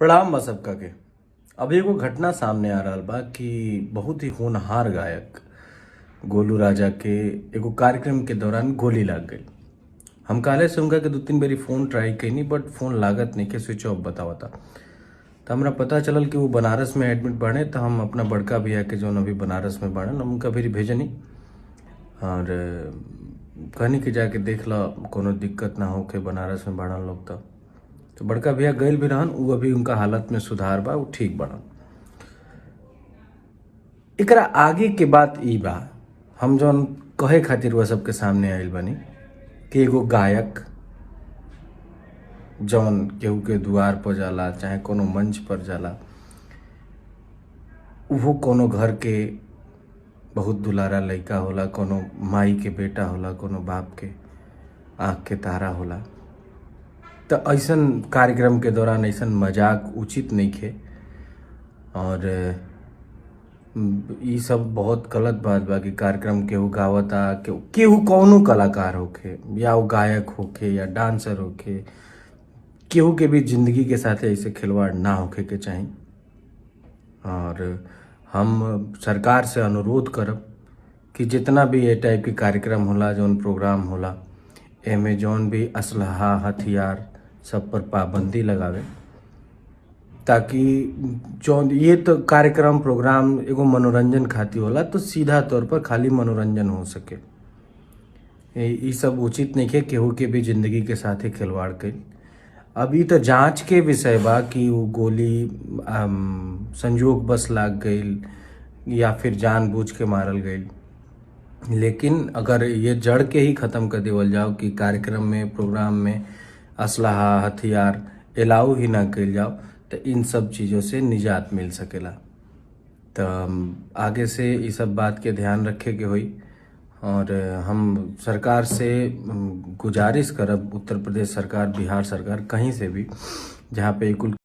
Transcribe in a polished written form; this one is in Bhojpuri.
प्रणाम बा सबका के। अभी एगो घटना सामने आ रहल बा कि बहुत ही होनहार गायक गोलू राजा के एगो कार्यक्रम के दौरान गोली लाग गई। हम काले से उनका के 2-3 बारी फोन ट्राई कैनी बट फोन लागत नहीं के स्विच ऑफ बतावता। तो हमरा पता चलल कि वो बनारस में एडमिट बाड़े। तो हम अपना बड़का भैया के जौन अभी बनारस में बाड़न उनका भी भेजनी और कहनी कि जाके देख ला कोनो दिक्कत ना होके बनारस में बाड़न लोग। तो बड़का भैया गइल भी रहन, उ अभी उनका हालत में सुधार बा, उ ठीक बाड़न। एकरा आगे के बात ई बा, हम जौन कहे खातिर वह सबके सामने आइल बानी कि एगो गायक जौन केहू के द्वार पर जाला चाहे कोनो मंच पर जाला, वो कोनो घर के बहुत दुलारा लइका होला, कोनो माई के बेटा होला, कोनो बाप के आँख के तारा होला। तो ऐसन कार्यक्रम के दौरान ऐसन मजाक उचित नहीं खे और ई सब बहुत गलत बात बा कि कार्यक्रम केहू गावता, केहू कौनो कलाकार होखे या वो गायक होखे या डांसर होखे, केहू के भी जिंदगी के साथ ऐसे खिलवाड़ ना होखे के चाही। और हम सरकार से अनुरोध करब कि जितना भी ये टाइप के कार्यक्रम होला, जौन प्रोग्राम होला, एमे जौन भी असलहा हथियार सब पर पाबंदी लगावे, ताकि जौन ये तो कार्यक्रम प्रोग्राम एगो मनोरंजन खातिर होला, तो सीधा तौर पर खाली मनोरंजन हो सके। ये सब उचित नहीं है केहू के भी जिंदगी के साथ ही खिलवाड़ के। अभी तो जांच के विषय बा कि वो गोली संजोग बस लाग गई या फिर जानबूझ के मारल गई। लेकिन अगर ये जड़ के ही ख़त्म कर देवल जाओ कि कार्यक्रम में प्रोग्राम में असलहा हथियार अलाउ ही ना कल जाओ, तो इन सब चीज़ों से निजात मिल सकेला। तो आगे से ये सब बात के ध्यान रखे के होई और हम सरकार से गुजारिश करब, उत्तर प्रदेश सरकार, बिहार सरकार, कहीं से भी जहाँ पे कुल